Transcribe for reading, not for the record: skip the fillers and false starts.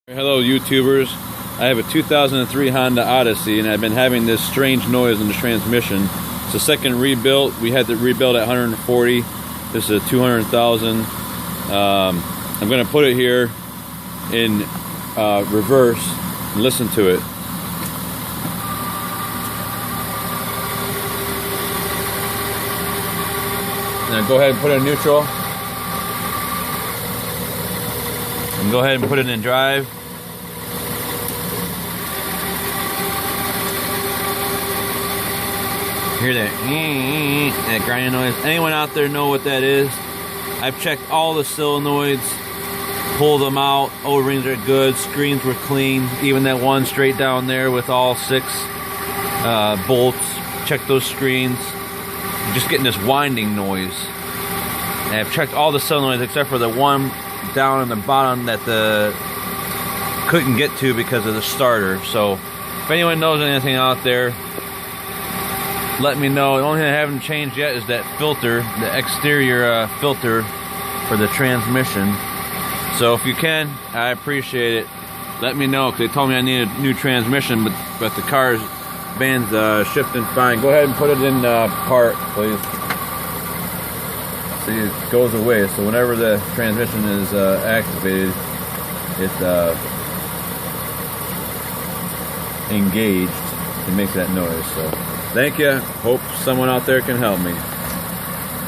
Hello YouTubers, I have a 2003 Honda Odyssey and I've been having this strange noise in the transmission. It's the second rebuild. We had to rebuild at 140. This is a 200,000. I'm going to put it here in reverse and listen to it. Now go ahead and put it in neutral. And go ahead and put it in drive. Hear that grinding noise? Anyone out there know what that is? I've checked all the solenoids, pulled them out, O-rings are good, screens were clean, even that one straight down there with all 6 bolts. Checked those screens. I'm just getting this winding noise. And I've checked all the solenoids except for the one down in the bottom that couldn't get to because of the starter. So if anyone knows anything out there, let me know. The only thing I haven't changed yet is that filter, the exterior filter for the transmission. So if you can, I appreciate it. Let me know, because they told me I need a new transmission, but the van's shifting fine. Go ahead and put it in park, please. See, it goes away, so whenever the transmission is activated, it's engaged. It makes that noise. So thank you. Hope someone out there can help me.